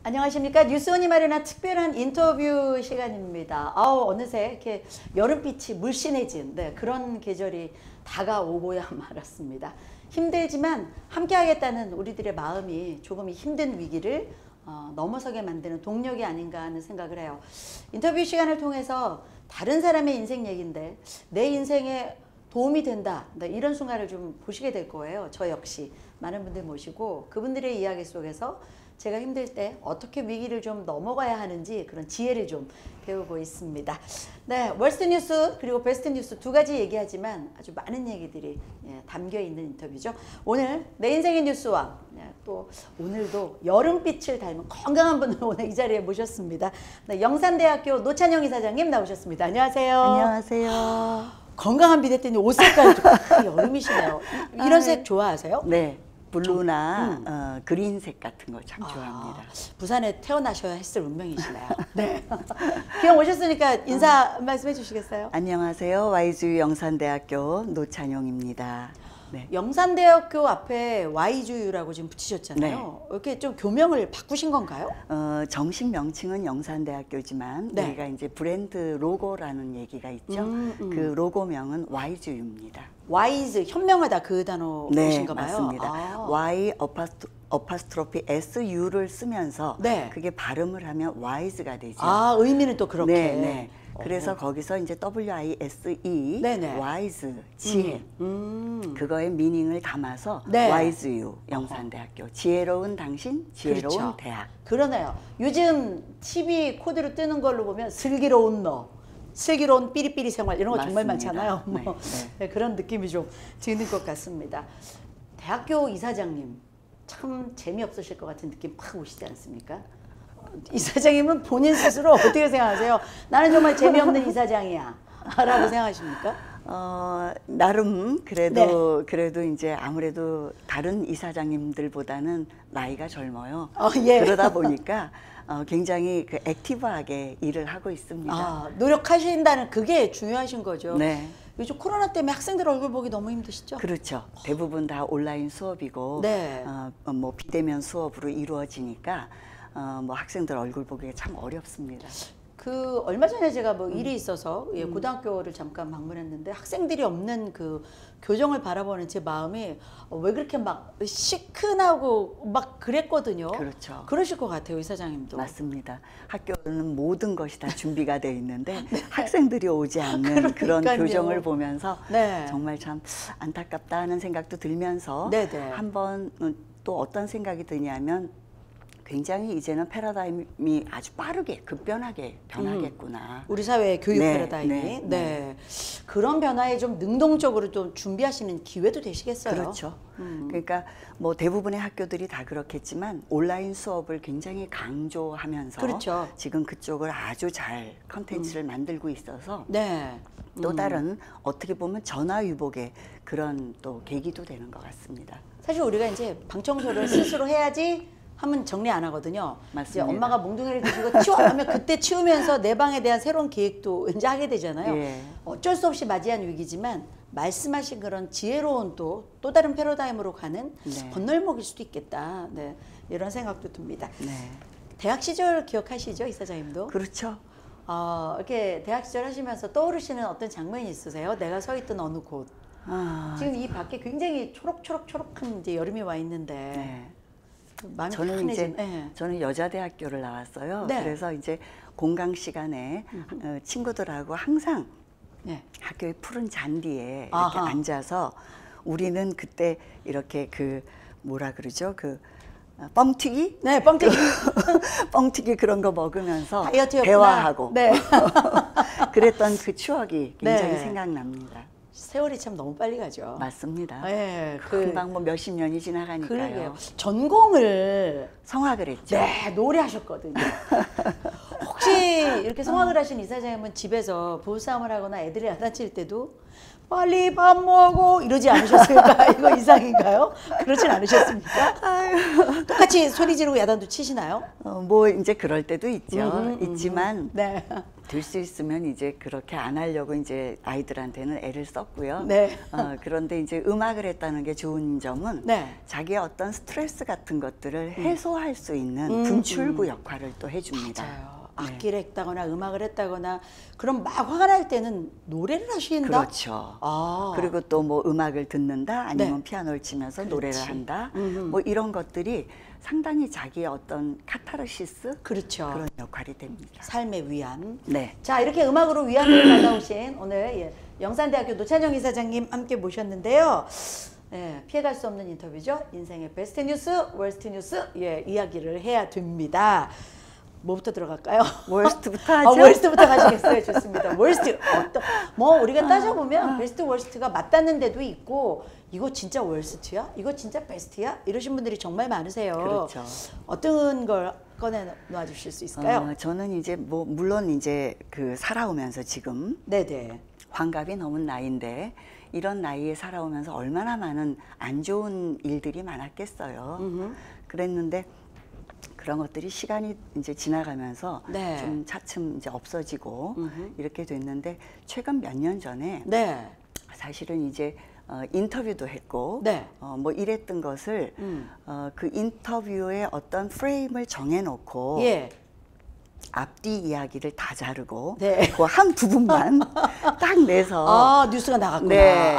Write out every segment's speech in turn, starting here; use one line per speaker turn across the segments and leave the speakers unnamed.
안녕하십니까. 뉴스원이 마련한 특별한 인터뷰 시간입니다. 어느새 이렇게 여름빛이 물씬해진 그런 계절이 다가오고야 말았습니다. 힘들지만 함께하겠다는 우리들의 마음이 조금 힘든 위기를 넘어서게 만드는 동력이 아닌가 하는 생각을 해요. 인터뷰 시간을 통해서 다른 사람의 인생 얘기인데 내 인생에 도움이 된다, 이런 순간을 좀 보시게 될 거예요. 저 역시 많은 분들 모시고 그분들의 이야기 속에서 제가 힘들 때 어떻게 위기를 좀 넘어가야 하는지 그런 지혜를 좀 배우고 있습니다. 네, 월스트 뉴스 그리고 베스트 뉴스 두 가지 얘기하지만 아주 많은 얘기들이 담겨 있는 인터뷰죠. 오늘 내 인생의 뉴스와 또 오늘도 여름빛을 닮은 건강한 분을 오늘 이 자리에 모셨습니다. 네, 영산대학교 노찬영 이사장님 나오셨습니다. 안녕하세요.
안녕하세요.
건강한 빛 했더니 옷 색깔이 좀 여름이시네요. 이런 색 좋아하세요?
네. 블루나 그린색 같은 거 참 좋아합니다.
부산에 태어나셔야 했을 운명이시네요. 네. 그냥 오셨으니까 인사 말씀해 주시겠어요?
안녕하세요. YGU 영산대학교 노찬용입니다. 네.
영산대학교 앞에 YGU라고 지금 붙이셨잖아요.
네.
이렇게 좀 교명을 바꾸신 건가요?
정식 명칭은 영산대학교지만
네.
우리가 이제 브랜드 로고라는 얘기가 있죠. 그 로고명은 YGU입니다.
와이즈 현명하다 그 단어이신가 봐요.
맞습니다. Y 어파스트로피 SU를 쓰면서
네.
그게 발음을 하면 WISE가 되죠.
의미는 또 그렇게.
네, 네. 그래서 거기서 이제 WISE,
네네.
WISE, 지혜. 그거의 미닝을 담아서
네.
YGU 영산대학교. 지혜로운 당신, 지혜로운
그렇죠.
대학.
그러네요. 요즘 TV 코드로 뜨는 걸로 보면 슬기로운 너, 슬기로운 삐리삐리 생활 이런 거 정말
맞습니다.
많잖아요.
네, 네.
네, 그런 느낌이 좀 드는 것 같습니다. 대학교 이사장님 참 재미없으실 것 같은 느낌 팍 오시지 않습니까? 이사장님은 본인 스스로 어떻게 생각하세요? 나는 정말 재미없는 이사장이야 라고 생각하십니까?
나름 그래도 이제 아무래도 다른 이사장님들보다는 나이가 젊어요.
예.
그러다 보니까 굉장히 그 액티브하게 일을 하고 있습니다.
노력하신다는 그게 중요하신 거죠.
네.
요즘 코로나 때문에 학생들 얼굴 보기 너무 힘드시죠?
그렇죠. 대부분 다 온라인 수업이고
네.
뭐 비대면 수업으로 이루어지니까 뭐 학생들 얼굴 보기가 참 어렵습니다.
그 얼마 전에 제가 뭐 일이 있어서 고등학교를 잠깐 방문했는데 학생들이 없는 그 교정을 바라보는 제 마음이 왜 그렇게 막 시큰하고 막 그랬거든요.
그렇죠.
그러실 것 같아요, 이사장님도.
맞습니다. 학교는 모든 것이 다 준비가 돼 있는데 학생들이 오지 않는 그런 교정을 보면서
네.
정말 참 안타깝다 하는 생각도 들면서
네네.
한번 또 어떤 생각이 드냐면 굉장히 이제는 패러다임이 아주 빠르게 급변하게 변하겠구나.
우리 사회의 교육
네,
패러다임이. 네. 그런 변화에 좀 능동적으로 좀 준비하시는 기회도 되시겠어요.
그렇죠. 그러니까 뭐 대부분의 학교들이 다 그렇겠지만 온라인 수업을 굉장히 강조하면서
그렇죠.
지금 그쪽을 아주 잘 컨텐츠를 만들고 있어서
네.
또 다른 어떻게 보면 전화위복의 그런 또 계기도 되는 것 같습니다.
사실 우리가 이제 방청소를 스스로 해야지 하면 정리 안 하거든요.
맞습니다.
이제 엄마가 몽둥이를 드시고 치워 하면 그때 치우면서 내 방에 대한 새로운 계획도 이제 하게 되잖아요.
예.
어쩔 수 없이 맞이한 위기지만 말씀하신 그런 지혜로운 또 다른 패러다임으로 가는
네.
건널목일 수도 있겠다. 네, 이런 생각도 듭니다.
네.
대학 시절 기억하시죠, 이사장님도?
그렇죠.
이렇게 대학 시절 하시면서 떠오르시는 어떤 장면이 있으세요? 내가 서 있던 어느 곳. 지금 이 밖에 굉장히 초록초록초록한 이제 여름이 와 있는데.
네.
마음이
저는 이제
네.
저는 여자대학교를 나왔어요.
네.
그래서 이제 공강 시간에 친구들하고 항상
네.
학교의 푸른 잔디에 이렇게
아하.
앉아서 우리는 그때 이렇게 그 뭐라 그러죠? 그 뻥튀기?
네, 뻥튀기.
뻥튀기 그런 거 먹으면서
다이어트였구나.
대화하고
네.
그랬던 그 추억이 굉장히
네.
생각납니다.
세월이 참 너무 빨리 가죠.
맞습니다.
네,
금방 뭐 몇십 년이 지나가니까요.
그러게요. 전공을
성악을 했죠.
네, 노래하셨거든요. 혹시 이렇게 성악을 하신 이사장님은 집에서 부부싸움을 하거나 애들이 야단칠 때도 빨리 밥 먹어 이러지 않으셨습니까? 이거 이상인가요? 그러진 않으셨습니까? 똑같이 소리 지르고 야단도 치시나요?
뭐 이제 그럴 때도 있죠. 있지만
네.
될 수 있으면 이제 그렇게 안 하려고 이제 아이들한테는 애를 썼고요.
네.
그런데 이제 음악을 했다는 게 좋은 점은
네.
자기의 어떤 스트레스 같은 것들을 해소할 수 있는 분출구 역할을 또 해줍니다.
맞아요. 악기를 했다거나 음악을 했다거나 그럼 막 화가 날 때는 노래를 하신다?
그렇죠. 그리고 또 뭐 음악을 듣는다 아니면
네.
피아노를 치면서
그렇지.
노래를 한다. 뭐 이런 것들이 상당히 자기의 어떤 카타르시스
그렇죠.
그런 역할이 됩니다.
삶의 위안.
네.
자, 이렇게 음악으로 위안을 받아오신 오늘 영산대학교 노찬영 이사장님 함께 모셨는데요. 예, 피해갈 수 없는 인터뷰죠. 인생의 베스트 뉴스, 월스트 뉴스 이야기를 해야 됩니다. 뭐부터 들어갈까요?
월스트부터 하죠.
월스트부터 가시겠어요? 좋습니다. 월스트 뭐 우리가 따져보면 베스트 월스트가 맞닿는 데도 있고 이거 진짜 월스트야? 이거 진짜 베스트야? 이러신 분들이 정말 많으세요.
그렇죠.
어떤 걸 꺼내 놔 주실 수 있을까요?
저는 이제 뭐 물론 이제 그 살아오면서 지금
네네.
환갑이 넘은 나이인데 이런 나이에 살아오면서 얼마나 많은 안 좋은 일들이 많았겠어요. 그랬는데 그런 것들이 시간이 이제 지나가면서
네.
좀 차츰 이제 없어지고 이렇게 됐는데 최근 몇 년 전에
네.
사실은 이제 인터뷰도 했고
네.
뭐 이랬던 것을 그 인터뷰의 어떤 프레임을 정해놓고
예.
앞뒤 이야기를 다 자르고
네.
그 한 부분만 딱 내서
뉴스가 나갔구나.
네,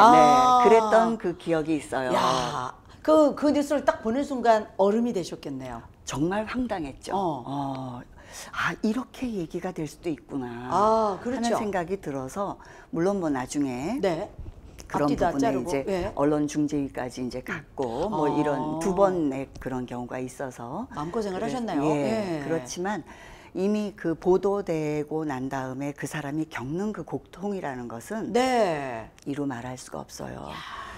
그랬던 그 기억이 있어요.
야, 그 뉴스를 딱 보는 순간 얼음이 되셨겠네요.
정말 황당했죠. 이렇게 얘기가 될 수도 있구나
그렇죠.
하는 생각이 들어서 물론 뭐 나중에
네.
그런
앞뒤 다
부분에
자르고,
이제
예.
언론중재위까지 이제 갔고 뭐 이런 두 번의 그런 경우가 있어서
마음고생을 하셨나요?
예,
예.
그렇지만 이미 그 보도되고 난 다음에 그 사람이 겪는 그 고통이라는 것은
네.
이루 말할 수가 없어요.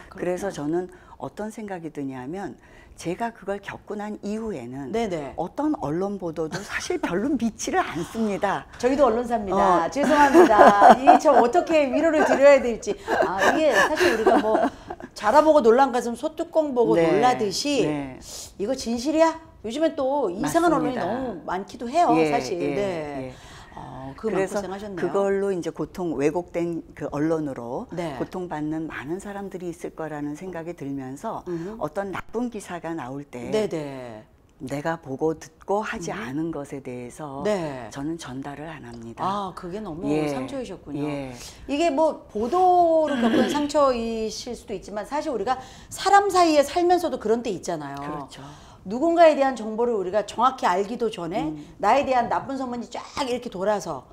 그래서 저는 어떤 생각이 드냐면 제가 그걸 겪고 난 이후에는
네네.
어떤 언론 보도도 사실 별로 믿지를 않습니다.
저희도 언론사입니다. 죄송합니다. 이게 참 어떻게 위로를 드려야 될지. 이게 사실 우리가 뭐 자라보고 놀란 가슴 소뚜껑 보고
네,
놀라듯이
네.
이거 진실이야? 요즘엔 또 이상한
맞습니다.
언론이 너무 많기도 해요. 사실. 네. 그
그래서
고생하셨네요.
그걸로 이제 왜곡된 그 언론으로
네.
고통받는 많은 사람들이 있을 거라는 생각이 들면서 어떤 나쁜 기사가 나올 때
네네.
내가 보고 듣고 하지 않은 것에 대해서
네.
저는 전달을 안 합니다.
그게 너무
예.
상처이셨군요.
예.
이게 뭐 보도로 겪은 상처이실 수도 있지만 사실 우리가 사람 사이에 살면서도 그런 때 있잖아요.
그렇죠.
누군가에 대한 정보를 우리가 정확히 알기도 전에 나에 대한 나쁜 소문이 쫙 이렇게 돌아서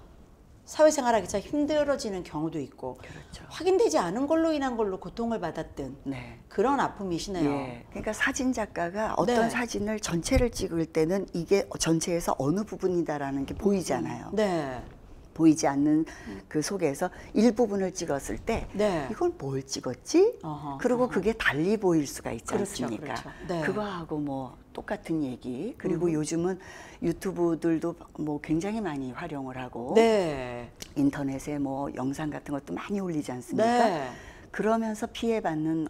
사회생활하기 참 힘들어지는 경우도 있고
그렇죠.
확인되지 않은 걸로 인한 걸로 고통을 받았던
네.
그런 아픔이시네요.
예. 그러니까 사진 작가가 어떤
네.
사진을 전체를 찍을 때는 이게 전체에서 어느 부분이다라는 게 보이잖아요.
네.
보이지 않는 그 속에서 일부분을 찍었을 때
네.
이걸 뭘 찍었지?
어허,
그리고 그게 달리 보일 수가 있지
그렇죠,
않습니까?
그렇죠. 네.
그거하고 뭐 똑같은 얘기. 그리고 요즘은 유튜브들도 뭐 굉장히 많이 활용을 하고
네.
인터넷에 뭐 영상 같은 것도 많이 올리지 않습니까?
네.
그러면서 피해받는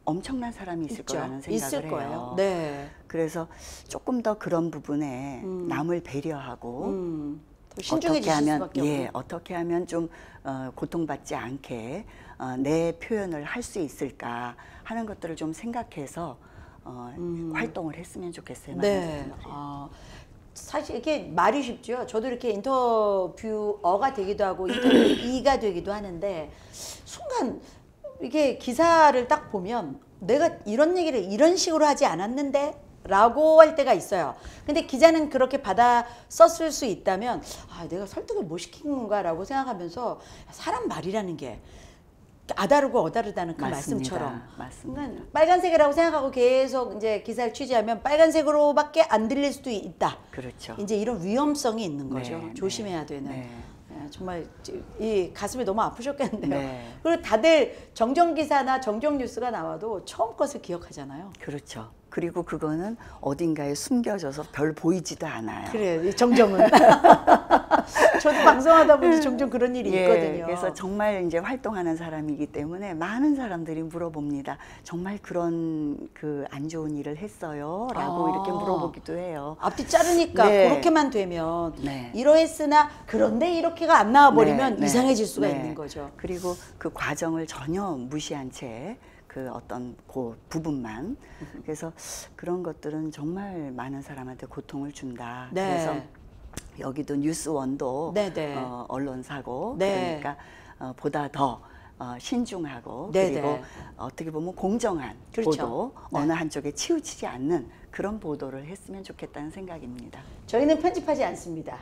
엄청난 사람이 있을
있죠.
거라는 생각을
있을
해요.
거예요. 네.
그래서 조금 더 그런 부분에 남을 배려하고
더 신중해지실 수밖에 없고.
어떻게 하면 좀 고통받지 않게 내 표현을 할 수 있을까 하는 것들을 좀 생각해서 활동을 했으면 좋겠어요.
네. 사실 이렇게 말이 쉽죠. 저도 이렇게 인터뷰어가 되기도 하고 인터뷰이가 되기도 하는데 순간 이게 기사를 딱 보면 내가 이런 얘기를 이런 식으로 하지 않았는데 라고 할 때가 있어요. 근데 기자는 그렇게 받아 썼을 수 있다면 내가 설득을 못 시킨 건가 라고 생각하면서 사람 말이라는 게 아다르고 어다르다는 그
맞습니다.
말씀처럼
맞습니다.
빨간색이라고 생각하고 계속 이제 기사를 취재하면 빨간색으로밖에 안 들릴 수도 있다.
그렇죠.
이제 이런 위험성이 있는 거죠.
네,
조심해야 되는.
네.
정말 이 가슴이 너무 아프셨겠는데요.
네.
그리고 다들 정정 기사나 정정 뉴스가 나와도 처음 것을 기억하잖아요.
그렇죠. 그리고 그거는 어딘가에 숨겨져서 별 보이지도 않아요.
그래요. 이 정정은. 저도 방송하다 보니 종종 그런 일이
예,
있거든요.
그래서 정말 이제 활동하는 사람이기 때문에 많은 사람들이 물어봅니다. 정말 그런 그 안 좋은 일을 했어요? 라고 이렇게 물어보기도 해요.
앞뒤 자르니까
네.
그렇게만 되면
네.
이러했으나 그런데 이렇게가 안 나와버리면
네, 네,
이상해질 수가
네.
있는 거죠.
그리고 그 과정을 전혀 무시한 채 그 어떤 그 부분만 그래서 그런 것들은 정말 많은 사람한테 고통을 준다.
네.
그래서 여기도 뉴스원도
네, 네.
언론사고
네.
그러니까 보다 더 신중하고
네,
그리고
네.
어떻게 보면 공정한
그렇죠.
보도
네.
어느 한쪽에 치우치지 않는 그런 보도를 했으면 좋겠다는 생각입니다.
저희는 편집하지 않습니다.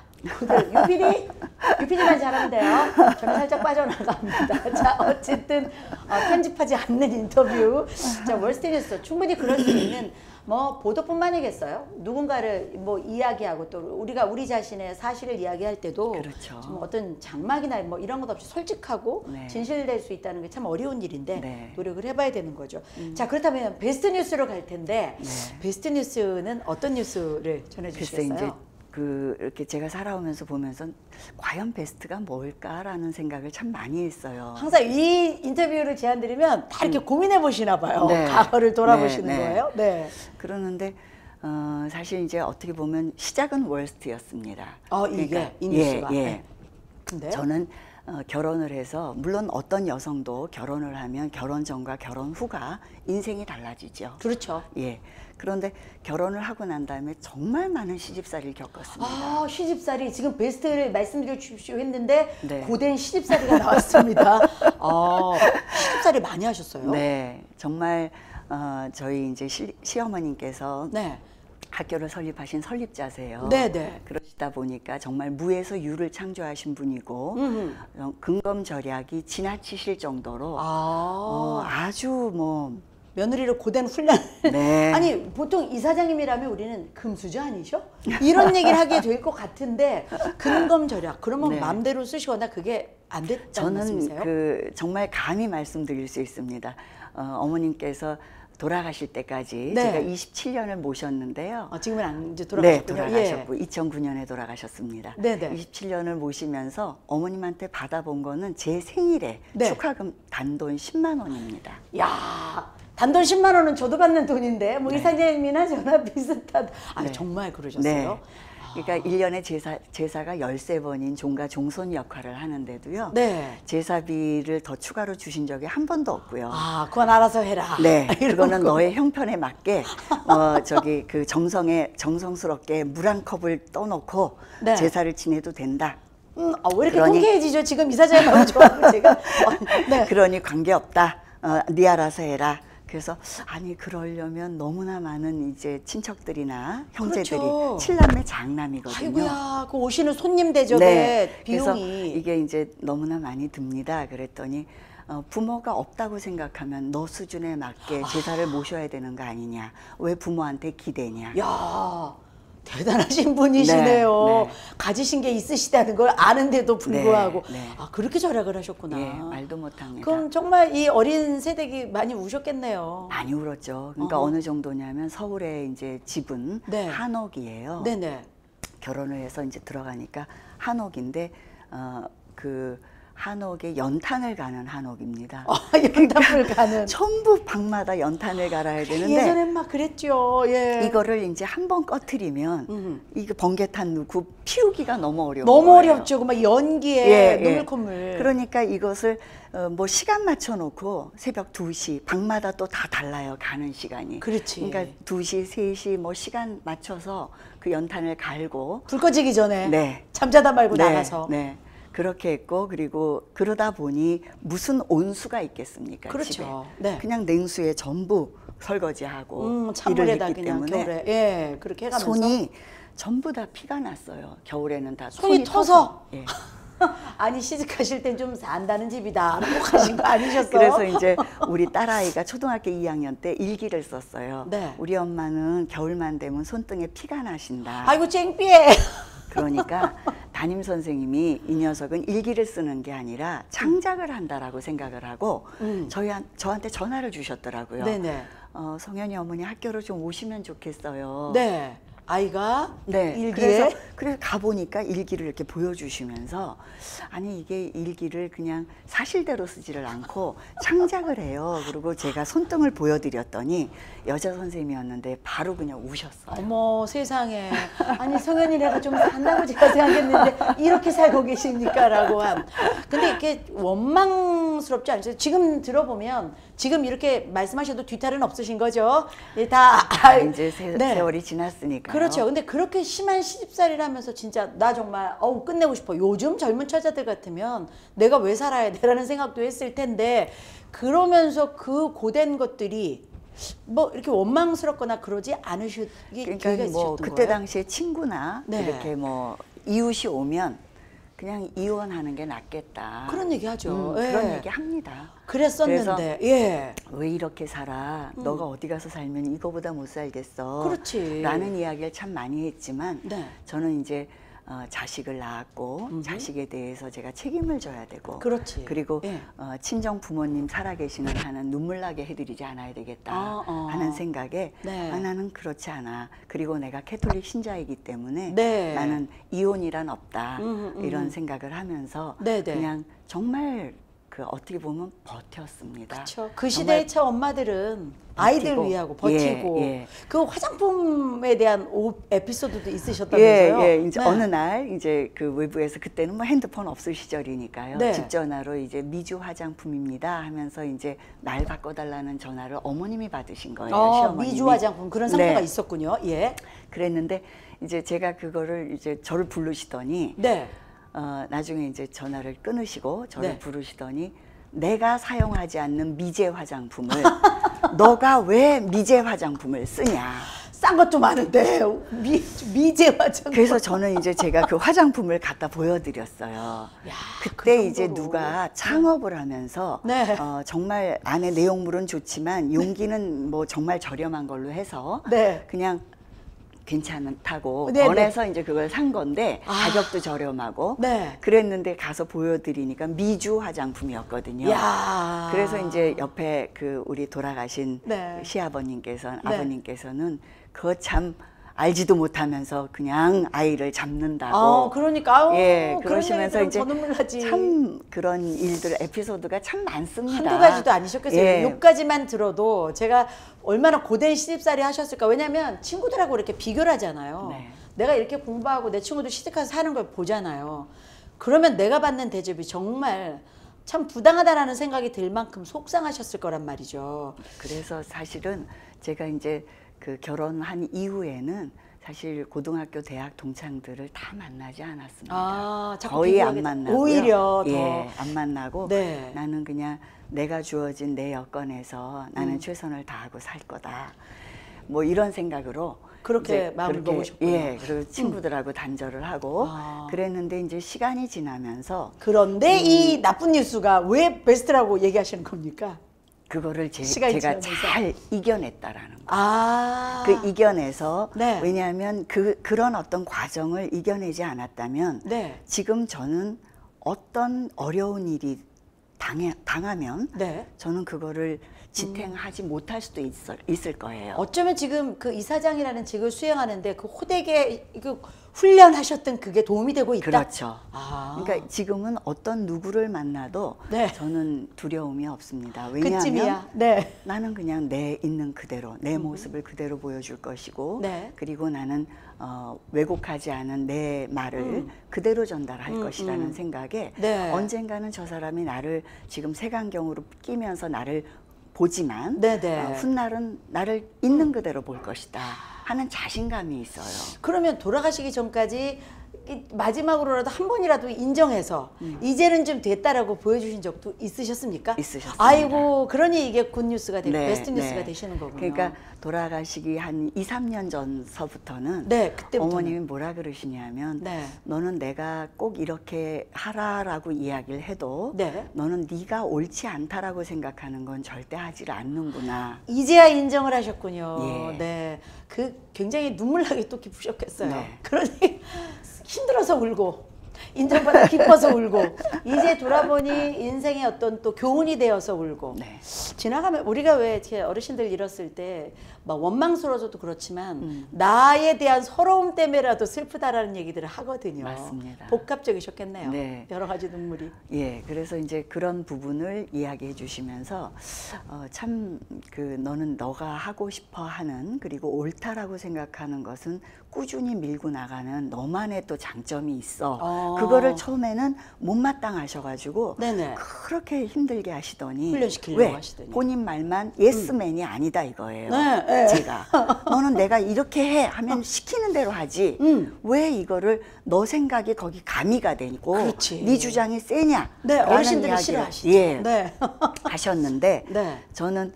유피디만 잘하면 돼요. 저는 살짝 빠져나갑니다. 자, 어쨌든 편집하지 않는 인터뷰. 자, 월스트리트뉴스 충분히 그럴 수 있는 뭐 보도뿐만이겠어요. 누군가를 뭐 이야기하고 또 우리가 우리 자신의 사실을 이야기할 때도
그렇죠.
좀 어떤 장막이나 뭐 이런 것 없이 솔직하고
네.
진실될 수 있다는 게 참 어려운 일인데
네.
노력을 해봐야 되는 거죠. 자, 그렇다면 베스트 뉴스로 갈 텐데
네.
베스트 뉴스는 어떤 뉴스를
글쎄 이제
전해주시겠어요?
이렇게 제가 살아오면서 보면서 과연 베스트가 뭘까라는 생각을 참 많이 했어요.
항상 이 인터뷰를 제안드리면 다 이렇게 고민해 보시나 봐요.
네.
과거를 돌아보시는
네, 네.
거예요. 네.
그러는데 사실 이제 어떻게 보면 시작은 월스트였습니다.
이게 이 뉴스가.
예.
네. 근데
저는 결혼을 해서 물론 어떤 여성도 결혼을 하면 결혼 전과 결혼 후가 인생이 달라지죠.
그렇죠.
예. 그런데 결혼을 하고 난 다음에 정말 많은 시집살이를 겪었습니다.
시집살이 지금 베스트를 말씀드려 주십시오 했는데
네.
고된 시집살이가 나왔습니다. 시집살이 많이 하셨어요?
네, 정말 저희 이제 시어머님께서
네.
학교를 설립하신 설립자세요.
네네.
그러시다 보니까 정말 무에서 유를 창조하신 분이고 근검절약이 지나치실 정도로 아주 뭐
며느리를 고된 훈련.
네.
아니 보통 이사장님이라면 우리는 금수저 아니셔? 이런 얘기를 하게 될 것 같은데 근검절약 그러면
네.
마음대로 쓰시거나 그게 안 됐다는
저는
말씀이세요?
정말 감히 말씀드릴 수 있습니다. 어머님께서 돌아가실 때까지
네.
제가 27년을 모셨는데요.
지금은 안 이제
네,
돌아가셨군요.
돌아가셨고 2009년에 돌아가셨습니다.
네네.
27년을 모시면서 어머님한테 받아본 거는 제 생일에
네.
축하금 단돈 10만 원입니다.
야, 단돈 10만 원은 저도 받는 돈인데 뭐
네.
이사장님이나 저나 비슷하다.
네.
정말 그러셨어요?
네. 그러니까 1년에 제사가 13번인 종가 종손 역할을 하는데도요.
네.
제사비를 더 추가로 주신 적이 한 번도 없고요.
그건 알아서 해라.
네,
이런
그거는
거.
너의 형편에 맞게 그 정성스럽게 물 한 컵을 떠놓고
네.
제사를 지내도 된다.
왜 이렇게
그러니-
통쾌해지죠? 지금 이사장님하고 저하고 제가. 네.
그러니 관계없다. 네 알아서 해라. 그래서 아니 그러려면 너무나 많은 이제 친척들이나 형제들이
그렇죠.
7남매 장남이거든요.
아이고야, 그 오시는 손님 대접에
네, 그래서
비용이.
이게 이제 너무나 많이 듭니다. 그랬더니 부모가 없다고 생각하면 너 수준에 맞게 제사를 모셔야 되는 거 아니냐? 왜 부모한테 기대냐?
야, 대단하신 분이시네요.
네, 네.
가지신 게 있으시다는 걸 아는데도 불구하고.
네, 네.
그렇게 절약을 하셨구나.
예, 말도 못합니다.
그럼 정말 이 어린 세대기 많이 우셨겠네요.
많이 울었죠. 그러니까 어느 정도냐면 서울에 이제 집은
네.
한옥이에요.
네네.
결혼을 해서 이제 들어가니까 한옥인데 그 한옥에 연탄을 가는 한옥입니다.
연탄불 가는.
전부 방마다 연탄을 갈아야 되는데
예전엔 막 그랬죠. 예.
이거를 이제 한 번 꺼트리면 이게 번개탄 넣고 피우기가 너무 어려워요.
너무 어렵죠. 그 막 연기에 눈물콧물.
그러니까 이것을 뭐 시간 맞춰 놓고 새벽 2시 방마다 또 다 달라요. 가는 시간이.
그렇지.
그러니까 2시, 3시 뭐 시간 맞춰서 그 연탄을 갈고
불 꺼지기 전에
네.
잠자다 말고
네,
나가서.
네. 그렇게 했고 그리고 그러다 보니 무슨 온수가 있겠습니까?
그렇죠.
집에.
네.
그냥 냉수에 전부 설거지하고 일을
찬물에다
했기
그냥
때문에
겨울에. 예, 그렇게 해가면서.
손이 전부 다 피가 났어요. 겨울에는 다
손이 터서?
예.
아니 시집가실 땐 좀 산다는 집이다 라고 하신 거 아니셨어요?
그래서 이제 우리 딸아이가 초등학교 2학년 때 일기를 썼어요.
네.
우리 엄마는 겨울만 되면 손등에 피가 나신다.
아이고 창피해.
그러니까 담임 선생님이 이 녀석은 일기를 쓰는 게 아니라 창작을 한다라고 생각을 하고 저한테 전화를 주셨더라고요.
네네.
성현이 어머니 학교로 좀 오시면 좋겠어요.
네. 아이가
네.
일기에
그래서 가보니까 일기를 이렇게 보여주시면서 아니 이게 일기를 그냥 사실대로 쓰지를 않고 창작을 해요. 그리고 제가 손등을 보여드렸더니 여자 선생님이었는데 바로 그냥 우셨어요.
어머 세상에. 아니 성현이네가 좀 산다고 제가 생각했는데 이렇게 살고 계십니까? 라고 한. 근데 이렇게 원망스럽지 않으세요? 지금 들어보면 지금 이렇게 말씀하셔도 뒤탈은 없으신 거죠? 예,
이제 세월이 지났으니까요.
그렇죠. 근데 그렇게 심한 시집살이라면서 진짜 나 정말 끝내고 싶어. 요즘 젊은 처자들 같으면 내가 왜 살아야 돼라는 생각도 했을 텐데 그러면서 그 고된 것들이 뭐 이렇게 원망스럽거나 그러지 않으셨기
그러니까 뭐 그때
거예요?
당시에 친구나
네.
이렇게 뭐 이웃이 오면 그냥 이혼하는 게 낫겠다.
그런 얘기 하죠.
그런
예.
얘기 합니다.
그랬었는데 예.
왜 이렇게 살아? 너가 어디 가서 살면 이거보다 못 살겠어.
그렇지.
라는 이야기를 참 많이 했지만
네.
저는 이제 자식을 낳았고 자식에 대해서 제가 책임을 져야 되고
그렇지.
그리고
예.
친정 부모님 살아계시는 한은 눈물 나게 해드리지 않아야 되겠다 하는 생각에
네.
나는 그렇지 않아. 그리고 내가 캐톨릭 신자이기 때문에
네.
나는 이혼이란 없다 이런 생각을 하면서
네, 네.
그냥 정말 그 어떻게 보면 버텼습니다.
그렇죠. 그 시대의 차 엄마들은 아이들
버티고,
위하고 버티고
예.
그 화장품에 대한 에피소드도 있으셨다면서요?
예, 이제
네.
어느 날 이제 그 외부에서 그때는 뭐 핸드폰 없을 시절이니까요.
네.
집 전화로 이제 미주 화장품입니다 하면서 이제 날 바꿔달라는 전화를 어머님이 받으신 거예요. 시어머님이.
미주 화장품 그런 상표가
네.
있었군요. 예.
그랬는데 이제 제가 그거를 이제 저를 부르시더니
네.
나중에 이제 전화를 끊으시고 저를
네.
부르시더니 내가 사용하지 않는 미제 화장품을 너가 왜 미제 화장품을 쓰냐.
싼 것도 많은데 미제 화장품.
그래서 저는 이제 제가 그 화장품을 갖다 보여드렸어요.
야,
그때
그
이제
정도로.
누가 창업을 하면서
네.
정말 안에 내용물은 좋지만 용기는 뭐 정말 저렴한 걸로 해서
네.
그냥 괜찮다고
네,
권해서 이제 그걸 산 건데
아.
가격도 저렴하고
네.
그랬는데 가서 보여드리니까 미주 화장품이었거든요.
야.
그래서 이제 옆에 그 우리 돌아가신
네.
시아버님께서
네.
아버님께서는 그거 참 알지도 못하면서 그냥 아이를 잡는다고.
그러니까
예,
그런
그러시면서
얘기들은
이제
더 눈물 나지.
참 그런 일들 에피소드가 참 많습니다.
한두 가지도 아니셨겠어요.
예.
요까지만 들어도 제가 얼마나 고된 시집살이 하셨을까. 왜냐면 친구들하고 이렇게 비교를 하잖아요.
네.
내가 이렇게 공부하고 내 친구들 시집가서 사는 걸 보잖아요. 그러면 내가 받는 대접이 정말 참 부당하다라는 생각이 들 만큼 속상하셨을 거란 말이죠.
그래서 사실은 제가 이제 그 결혼한 이후에는 사실 고등학교, 대학 동창들을 다 만나지 않았습니다.
자꾸
거의 안
비교하게
만나고요.
오히려 더.
예, 안 만나고
네.
나는 그냥 내가 주어진 내 여건에서 나는 최선을 다하고 살 거다. 뭐 이런 생각으로
그렇게
이제
마음을
그렇게,
먹으셨군요.
예, 그리고 친구들하고 단절을 하고 그랬는데 이제 시간이 지나면서
그런데 이 나쁜 뉴스가 왜 베스트라고 얘기하시는 겁니까?
그거를
시간이
제가
지나면서.
잘 이겨냈다라는 거예요. 그 이겨내서
네.
왜냐하면 그런 어떤 과정을 이겨내지 않았다면
네.
지금 저는 어떤 어려운 일이 당하면
네.
저는 그거를 지탱하지 못할 수도 있을 거예요.
어쩌면 지금 그 이사장이라는 직을 수행하는데 그 호되게 그 훈련하셨던 그게 도움이 되고 있다.
그렇죠.
아.
그러니까 지금은 어떤 누구를 만나도
네.
저는 두려움이 없습니다. 왜냐하면
끝쯤이야. 네.
나는 그냥 내 있는 그대로 내 모습을 그대로 보여줄 것이고
네.
그리고 나는 왜곡하지 않은 내 말을 그대로 전달할 것이라는 생각에
네.
언젠가는 저 사람이 나를 지금 색안경으로 끼면서 나를 보지만
네네.
훗날은 나를 있는 그대로 볼 것이다 하는 자신감이 있어요.
그러면 돌아가시기 전까지 마지막으로라도 한 번이라도 인정해서 이제는 좀 됐다라고 보여주신 적도 있으셨습니까?
있으셨습니다.
아이고 그러니 이게 굿뉴스가 되고
네,
베스트 뉴스가
네.
되시는 거군요.
그러니까 돌아가시기 한 2, 3년 전서부터는
네, 그때부터는.
어머님이 뭐라 그러시냐면
네.
너는 내가 꼭 이렇게 하라라고 이야기를 해도
네.
너는 네가 옳지 않다라고 생각하는 건 절대 하지를 않는구나.
이제야 인정을 하셨군요.
예.
네. 그 굉장히 눈물 나게 또 기쁘셨겠어요.
네.
그러니 힘들어서 울고 인정받아 기뻐서 울고 이제 돌아보니 인생의 어떤 또 교훈이 되어서 울고
네.
지나가면 우리가 왜 이렇게 어르신들 잃었을 때 막 원망스러워서도 그렇지만 나에 대한 서러움 때문에라도 슬프다라는 얘기들을 하거든요.
맞습니다.
복합적이셨겠네요.
네.
여러 가지 눈물이.
예, 그래서 이제 그런 부분을 이야기해 주시면서 참 너는 너가 하고 싶어 하는 그리고 옳다라고 생각하는 것은 꾸준히 밀고 나가는 너만의 또 장점이 있어. 그거를 처음에는 못마땅하셔가지고
네네.
그렇게 힘들게 하시더니
훈련시키려고 하시더니.
본인 말만 예스맨이 아니다 이거예요.
네, 네.
제가 너는 내가 이렇게 해 하면 시키는 대로 하지. 왜 이거를 너 생각이 거기 가미가 되고
그렇지.
네 주장이 세냐?
네,
라는
어르신들이
이야기를,
싫어하시죠.
예,
네.
하셨는데
네.
저는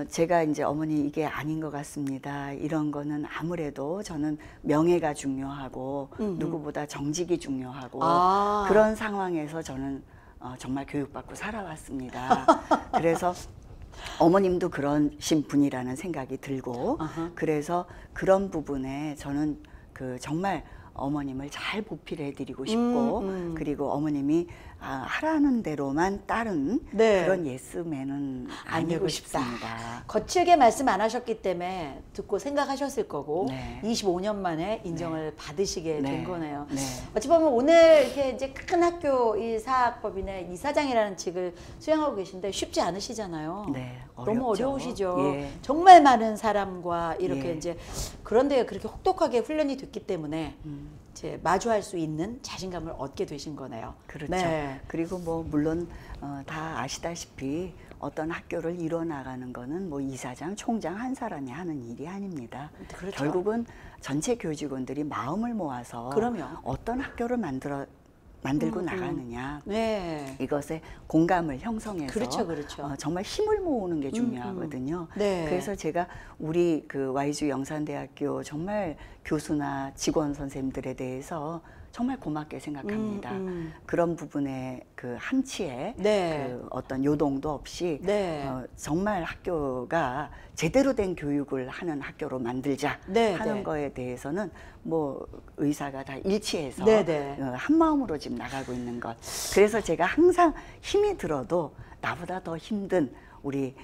제가 이제 어머니 이게 아닌 것 같습니다. 이런 거는 아무래도 저는 명예가 중요하고 누구보다 정직이 중요하고 그런 상황에서 저는 정말 교육받고 살아왔습니다. 그래서 어머님도 그러신 분이라는 생각이 들고 그래서 그런 부분에 저는 정말 어머님을 잘 보필해 드리고 싶고 그리고 어머님이 하라는 대로만 따른
네.
그런 예스맨은 아니고 싶습니다.
거칠게 말씀 안 하셨기 때문에 듣고 생각하셨을 거고
네.
25년 만에 인정을 받으시게
네.
된 거네요.
네.
어찌 보면 오늘 이렇게 이제 큰 학교 이 사학법인의 이사장이라는 직을 수행하고 계신데 쉽지 않으시잖아요.
네,
너무
어렵죠.
어려우시죠.
예.
정말 많은 사람과 이렇게
예.
이제 그런데 그렇게 혹독하게 훈련이 됐기 때문에 이제 마주할 수 있는 자신감을 얻게 되신 거네요.
그렇죠.
네.
그리고 뭐 물론 다 아시다시피 어떤 학교를 이뤄나가는 거는 뭐 이사장, 총장 한 사람이 하는 일이 아닙니다.
그렇죠.
결국은 전체 교직원들이 마음을 모아서
그럼요.
어떤 학교를 만들고 나가느냐
네.
이것에 공감을 형성해서
그렇죠, 그렇죠.
정말 힘을 모으는 게 중요하거든요.
네.
그래서 제가 우리 YG 영산대학교 정말 교수나 직원 선생님들에 대해서 정말 고맙게 생각합니다. 그런 부분에 한치의
네.
어떤 요동도 없이
네.
정말 학교가 제대로 된 교육을 하는 학교로 만들자
네,
하는
네.
거에 대해서는 뭐 의사가 다 일치해서
네, 네.
한 마음으로 지금 나가고 있는 것. 그래서 제가 항상 힘이 들어도 나보다 더 힘든 우리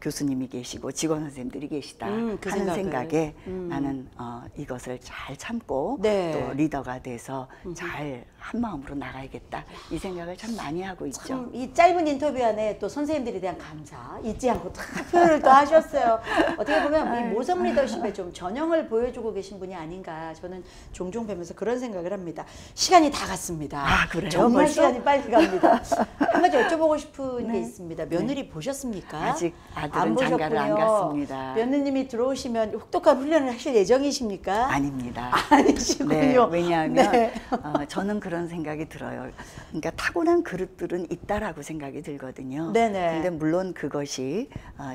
교수님이 계시고 직원 선생님들이 계시다
그
하는
생각을.
생각에 나는 이것을 잘 참고
네.
또 리더가 돼서 잘 한마음으로 나가야겠다 이 생각을 참 많이 하고 있죠.
참 이 짧은 인터뷰 안에 또 선생님들에 대한 감사 잊지 않고 다 표현을 또 하셨어요. 어떻게 보면 이 모성 리더십에 좀 전형을 보여주고 계신 분이 아닌가 저는 종종 뵈면서 그런 생각을 합니다. 시간이 다 갔습니다.
아, 그래요?
정말
벌써?
시간이 빨리 갑니다. 한 가지 여쭤보고 싶은 게 있습니다. 며느리 보셨습니까?
아직 아들은 장가를 안 갔습니다.
며느님이 들어오시면 혹독한 훈련을 하실 예정이십니까?
아닙니다.
아니시군요.
네, 왜냐하면
네.
저는 그런 생각이 들어요. 그러니까 타고난 그릇들은 있다라고 생각이 들거든요.
네네.
근데 물론 그것이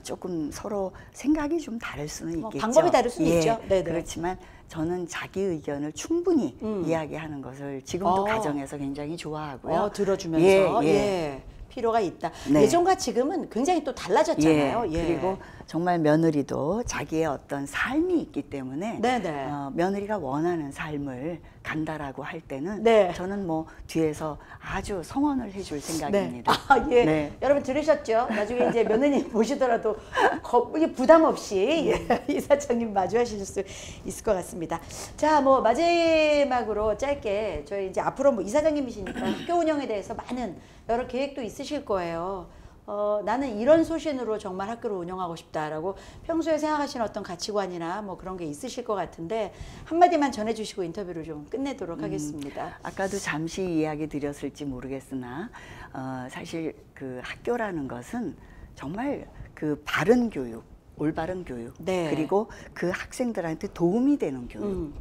조금 서로 생각이 좀 다를 수는
뭐
있겠죠.
방법이 다를 수는
예,
있죠. 네네.
그렇지만 저는 자기 의견을 충분히 이야기하는 것을 지금도 가정에서 굉장히 좋아하고요.
들어주면서
예,
예, 필요가 있다.
네.
예전과 지금은 굉장히 또 달라졌잖아요. 예.
그리고 정말 며느리도 자기의 어떤 삶이 있기 때문에
네네.
며느리가 원하는 삶을 간다라고 할 때는
네.
저는 뭐 뒤에서 아주 성원을 해줄 생각입니다.
예.
네.
여러분 들으셨죠? 나중에 이제 며느님 보시더라도 부담 없이 이사장님 마주하실 수 있을 것 같습니다. 자, 뭐 마지막으로 짧게 저희 이제 앞으로 뭐 이사장님이시니까 학교 운영에 대해서 많은 여러 계획도 있으실 거예요. 나는 이런 소신으로 정말 학교를 운영하고 싶다라고 평소에 생각하시는 어떤 가치관이나 뭐 그런 게 있으실 것 같은데 한마디만 전해주시고 인터뷰를 좀 끝내도록 하겠습니다.
아까도 잠시 이야기 드렸을지 모르겠으나 사실 그 학교라는 것은 정말 그 바른 교육, 올바른 교육,
네.
그리고 그 학생들한테 도움이 되는 교육,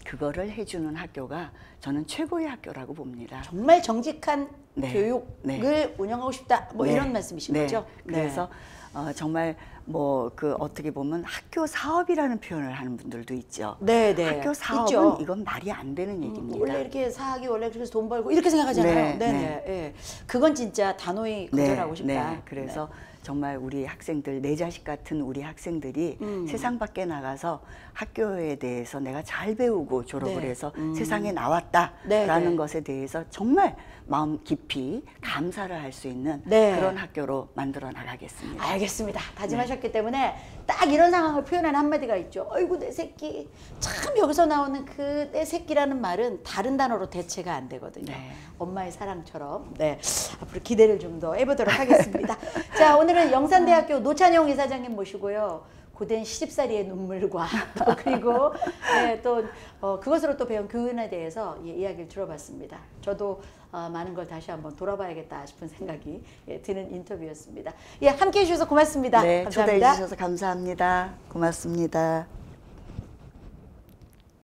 그거를 해주는 학교가 저는 최고의 학교라고 봅니다.
정말 정직한
네.
교육을 운영하고 싶다 뭐
네.
이런 말씀이신
네.
거죠?
그래서 정말 뭐 어떻게 보면 학교 사업이라는 표현을 하는 분들도 있죠.
네, 네.
학교 사업은
있죠.
이건 말이 안 되는 얘기입니다.
원래 이렇게 사학이 원래 그래서 돈 벌고 이렇게 생각하잖아요.
네,
네,
네.
예. 그건 진짜 단호히 거절하고 싶다.
네. 그래서 정말 우리 학생들, 내 자식 같은 우리 학생들이 세상 밖에 나가서 학교에 대해서 내가 잘 배우고 졸업을
네.
해서 세상에 나왔다라는
네.
것에 대해서 정말 마음 깊이 감사를 할 수 있는
네.
그런 학교로 만들어 나가겠습니다.
알겠습니다. 다짐하셨기 때문에 딱 이런 상황을 표현한 한마디가 있죠. 어이구 내 새끼. 참 여기서 나오는 그 내 새끼라는 말은 다른 단어로 대체가 안 되거든요.
네.
엄마의 사랑처럼. 네. 앞으로 기대를 좀 더 해보도록 하겠습니다. 자, 오늘은 영산대학교 노찬용 이사장님 모시고요. 고된 시집살이의 눈물과 또 그리고 네, 또 그것으로 또 배운 교훈에 대해서 이야기를 들어봤습니다. 저도 많은 걸 다시 한번 돌아봐야겠다 싶은 생각이 드는 인터뷰였습니다. 예, 함께해 주셔서 고맙습니다.
네,
감사합니다.
초대해 주셔서 감사합니다. 고맙습니다.